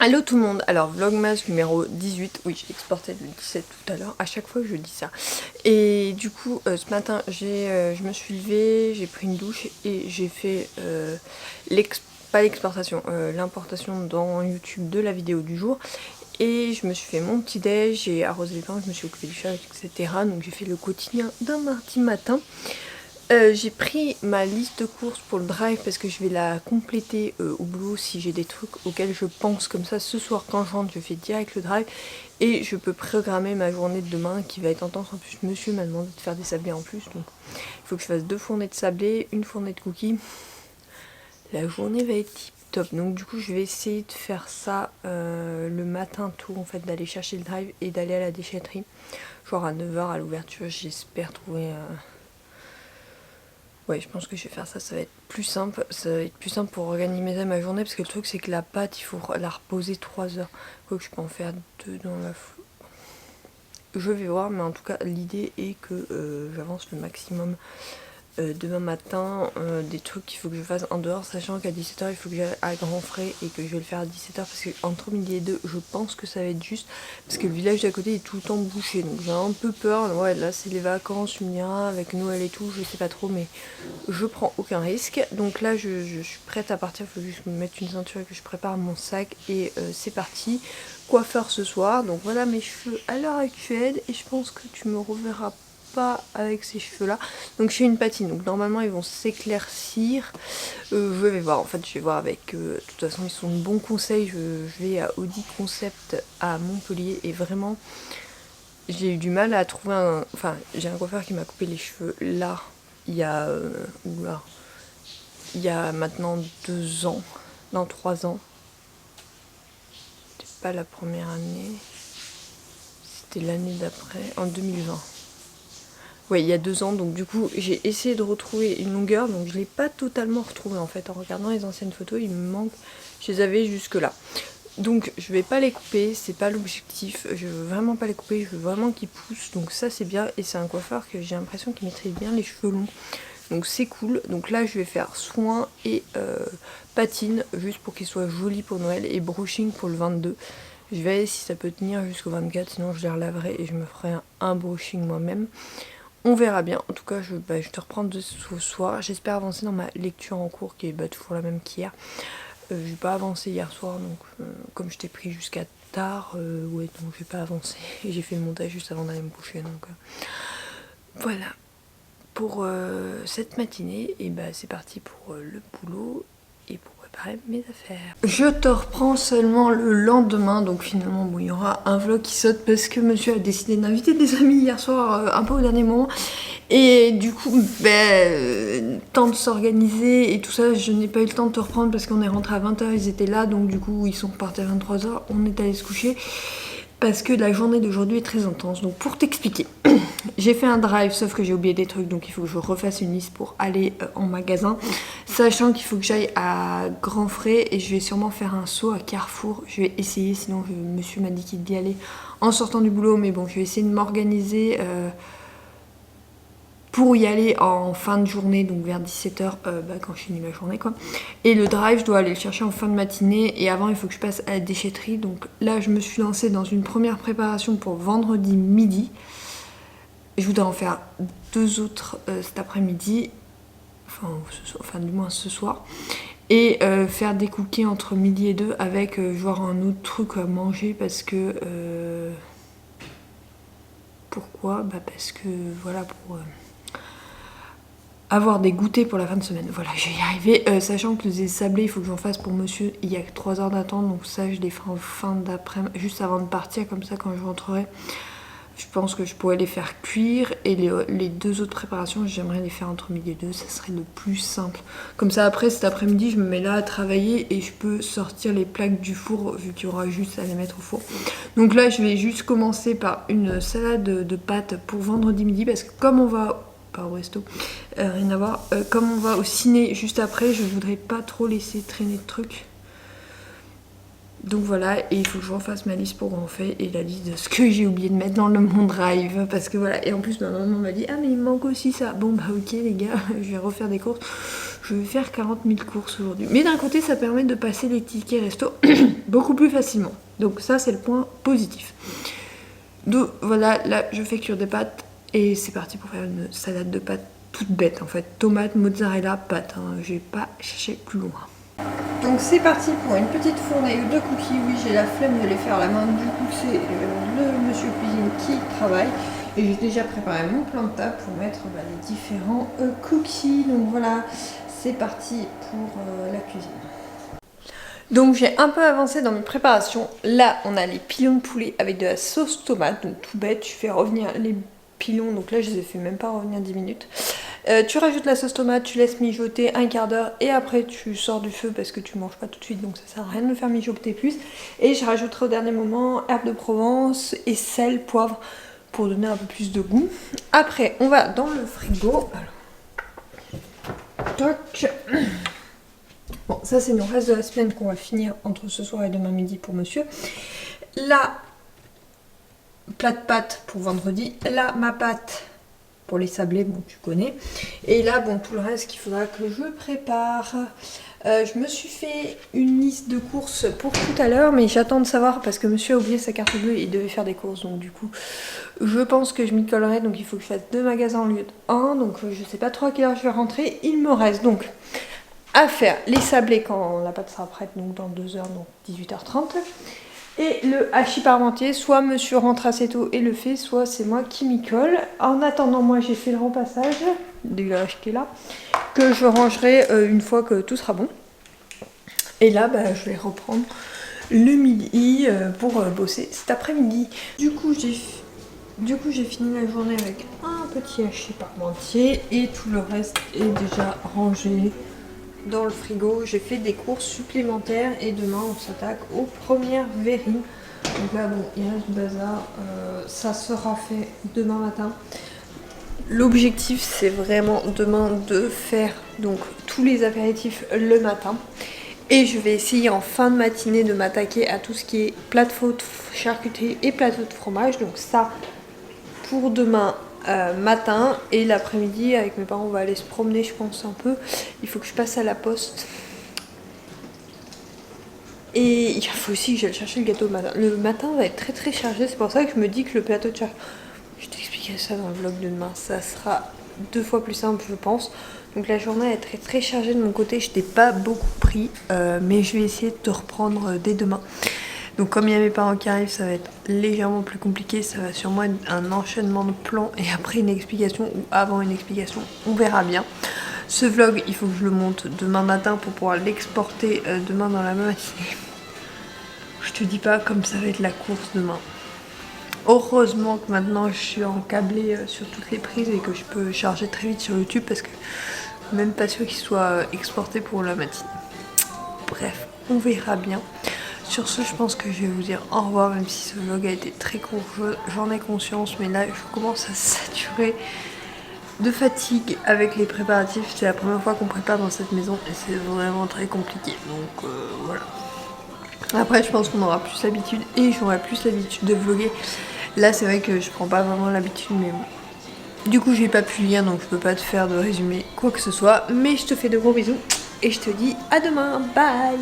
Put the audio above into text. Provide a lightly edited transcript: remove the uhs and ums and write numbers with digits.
Allô tout le monde, alors vlogmas numéro 18, oui j'ai exporté le 17 tout à l'heure, à chaque fois que je dis ça. Et du coup ce matin je me suis levée, j'ai pris une douche et j'ai fait pas l'exportation, l'importation dans YouTube de la vidéo du jour. Et je me suis fait mon petit déj, j'ai arrosé les plantes, je me suis occupée du chat, etc. Donc j'ai fait le quotidien d'un mardi matin. J'ai pris ma liste de courses pour le drive parce que je vais la compléter au boulot si j'ai des trucs auxquels je pense comme ça. Ce soir quand je rentre je fais direct le drive et je peux programmer ma journée de demain qui va être intense. En plus monsieur m'a demandé de faire des sablés en plus, donc il faut que je fasse 2 fournées de sablés, une fournée de cookies. La journée va être tip top, donc du coup je vais essayer de faire ça le matin tôt en fait, d'aller chercher le drive et d'aller à la déchetterie. Genre à 9 h à l'ouverture, j'espère trouver... Ouais, je pense que je vais faire ça, ça va être plus simple. Ça va être plus simple pour organiser ma journée parce que le truc c'est que la pâte, il faut la reposer 3 heures. Faut que je peux en faire 2 dans la foulée. Je vais voir, mais en tout cas l'idée est que j'avance le maximum demain matin. Des trucs qu'il faut que je fasse en dehors, sachant qu'à 17 h il faut que j'aille à Grand Frais et que je vais le faire à 17 h parce que entre midi et 2 je pense que ça va être juste parce que le village d'à côté est tout le temps bouché, donc j'ai un peu peur. Ouais, là c'est les vacances, tu me diras, avec Noël et tout, je sais pas trop, mais je prends aucun risque. Donc là je suis prête à partir, il faut juste me mettre une ceinture et que je prépare mon sac et c'est parti. Coiffeur ce soir, donc voilà mes cheveux à l'heure actuelle et je pense que tu me reverras pas avec ces cheveux là. Donc je fais une patine, donc normalement ils vont s'éclaircir. Je vais voir, en fait je vais voir avec de toute façon ils sont de bons conseils. Je vais à Audi Concept à Montpellier et vraiment j'ai eu du mal à trouver un... Enfin j'ai un coiffeur qui m'a coupé les cheveux là il y a... oula, il y a maintenant 2 ans, non 3 ans. C'était pas la première année, c'était l'année d'après, en 2020. Ouais, il y a 2 ans, donc du coup j'ai essayé de retrouver une longueur, donc je l'ai pas totalement retrouvée en fait. En regardant les anciennes photos, il me manque, je les avais jusque là. Donc je vais pas les couper, c'est pas l'objectif, je veux vraiment pas les couper, je veux vraiment qu'ils poussent, donc ça c'est bien. Et c'est un coiffeur que j'ai l'impression qu'il maîtrise bien les cheveux longs, donc c'est cool. Donc là je vais faire soin et patine, juste pour qu'ils soient jolis pour Noël, et brushing pour le 22. Je vais si ça peut tenir jusqu'au 24, sinon je les relaverai et je me ferai un brushing moi-même. On verra bien. En tout cas, je te reprends de ce soir. J'espère avancer dans ma lecture en cours qui est toujours la même qu'hier. J'ai pas avancé hier soir, donc comme je t'ai pris jusqu'à tard, ouais, donc j'ai pas avancé. Et j'ai fait le montage juste avant d'aller me coucher, donc voilà. Pour cette matinée, et bah c'est parti pour le boulot et pour préparer mes affaires. Je te reprends seulement le lendemain, donc finalement bon, il y aura un vlog qui saute parce que monsieur a décidé d'inviter des amis hier soir un peu au dernier moment. Et du coup, temps de s'organiser et tout ça, je n'ai pas eu le temps de te reprendre parce qu'on est rentré à 20 h, ils étaient là, donc du coup ils sont repartis à 23 h, on est allé se coucher. Parce que la journée d'aujourd'hui est très intense. Donc pour t'expliquer, j'ai fait un drive sauf que j'ai oublié des trucs, donc il faut que je refasse une liste pour aller en magasin. Sachant qu'il faut que j'aille à Grand Frais et je vais sûrement faire un saut à Carrefour. Je vais essayer, sinon monsieur m'a dit qu'il y allait en sortant du boulot. Mais bon, je vais essayer de m'organiser pour y aller en fin de journée, donc vers 17 h quand je finis ma journée quoi. Et le drive, je dois aller le chercher en fin de matinée et avant il faut que je passe à la déchetterie. Donc là je me suis lancée dans une première préparation pour vendredi midi. Je voudrais en faire 2 autres cet après-midi, enfin du moins ce soir. Et faire des cookies entre midi et 2 avec genre un autre truc à manger parce que... pourquoi ? Bah parce que voilà, pour... avoir des goûters pour la fin de semaine. Voilà, je vais y arriver. Sachant que les sablés, il faut que j'en fasse pour monsieur. Il y a que 3 heures d'attente, donc ça, je les ferai en fin d'après-midi, juste avant de partir, comme ça, quand je rentrerai. Je pense que je pourrais les faire cuire. Et les 2 autres préparations, j'aimerais les faire entre midi et 2. Ça serait le plus simple. Comme ça, après, cet après-midi, je me mets là à travailler et je peux sortir les plaques du four, vu qu'il y aura juste à les mettre au four. Donc là, je vais juste commencer par une salade de pâtes pour vendredi midi, parce que comme on va... pas au resto, rien à voir. Comme on va au ciné juste après, je voudrais pas trop laisser traîner de trucs. Donc voilà, et il faut que je refasse ma liste pour Grand Frais et la liste de ce que j'ai oublié de mettre dans mon drive. Parce que voilà, et en plus ma maman m'a dit ah mais il me manque aussi ça. Bon bah ok les gars, je vais refaire des courses. je vais faire 40 000 courses aujourd'hui. Mais d'un côté, ça permet de passer les tickets resto beaucoup plus facilement. Donc ça, c'est le point positif. Donc voilà, là, je fais cuire des pâtes et c'est parti pour faire une salade de pâtes toute bête en fait. Tomates, mozzarella, pâtes. Hein. J'ai pas cherché plus loin. Donc c'est parti pour une petite fournée de cookies. Oui, j'ai la flemme de les faire à la main. Du coup, c'est le monsieur cuisine qui travaille. Et j'ai déjà préparé mon plan de table pour mettre les différents cookies. Donc voilà, c'est parti pour la cuisine. Donc j'ai un peu avancé dans mes préparations. Là, on a les pilons de poulet avec de la sauce tomate. Donc tout bête, tu fais revenir les pilons. Donc là, je les ai fait même pas revenir 10 minutes. Tu rajoutes la sauce tomate, tu laisses mijoter un quart d'heure et après tu sors du feu parce que tu manges pas tout de suite, donc ça sert à rien de le faire mijoter plus. Et je rajouterai au dernier moment herbes de Provence et sel, poivre pour donner un peu plus de goût. Après, on va dans le frigo. Alors, toc. Bon, ça c'est le reste de la semaine qu'on va finir entre ce soir et demain midi pour monsieur. Là, plat de pâtes pour vendredi. Là, ma pâte pour les sablés, bon tu connais. Et là, bon, tout le reste qu'il faudra que je prépare. Je me suis fait une liste de courses pour tout à l'heure, mais j'attends de savoir parce que monsieur a oublié sa carte bleue et il devait faire des courses. Donc du coup, je pense que je m'y collerai. Donc il faut que je fasse 2 magasins au lieu de 1. Donc je sais pas trop à quelle heure je vais rentrer. Il me reste donc à faire les sablés quand la pâte sera prête, donc dans 2 heures, donc 18h30. Et le hachis parmentier, soit monsieur rentre assez tôt et le fait, soit c'est moi qui m'y colle. En attendant, moi j'ai fait le repassage du linge qui est là, que je rangerai une fois que tout sera bon. Et là, je vais reprendre le midi pour bosser cet après-midi. Du coup, j'ai fini la journée avec un petit hachis parmentier et tout le reste est déjà rangé dans le frigo. J'ai fait des courses supplémentaires et demain on s'attaque aux premières verrines. Donc là bon, il reste du bazar, ça sera fait demain matin. L'objectif c'est vraiment demain de faire donc tous les apéritifs le matin. Et je vais essayer en fin de matinée de m'attaquer à tout ce qui est plateau de charcuterie et plateau de fromage. Donc ça pour demain matin, et l'après-midi avec mes parents on va aller se promener je pense un peu. Il faut que je passe à la poste et il faut aussi que j'aille chercher le gâteau le matin. Le matin va être très très chargé, c'est pour ça que je me dis que le plateau de charcuterie, je t'expliquerai ça dans le vlog de demain, ça sera 2 fois plus simple je pense. Donc la journée est très très chargée de mon côté, je n'ai pas beaucoup pris mais je vais essayer de te reprendre dès demain. Donc comme il y a mes parents qui arrivent, ça va être légèrement plus compliqué, ça va sûrement être un enchaînement de plans et après une explication ou avant une explication, on verra bien. Ce vlog, il faut que je le monte demain matin pour pouvoir l'exporter demain dans la matinée. Je te dis pas comme ça va être la course demain. Heureusement que maintenant je suis en câblé sur toutes les prises et que je peux charger très vite sur YouTube parce que je suis même pas sûre qu'il soit exporté pour la matinée. Bref, on verra bien. Sur ce, je pense que je vais vous dire au revoir, même si ce vlog a été très court, j'en ai conscience, mais là, je commence à saturer de fatigue avec les préparatifs. C'est la première fois qu'on prépare dans cette maison et c'est vraiment très compliqué, donc voilà. Après, je pense qu'on aura plus l'habitude et j'aurai plus l'habitude de vlogger. Là, c'est vrai que je prends pas vraiment l'habitude, mais bon. Du coup, j'ai pas pu lire, donc je peux pas te faire de résumé, quoi que ce soit. Mais je te fais de gros bisous et je te dis à demain, bye!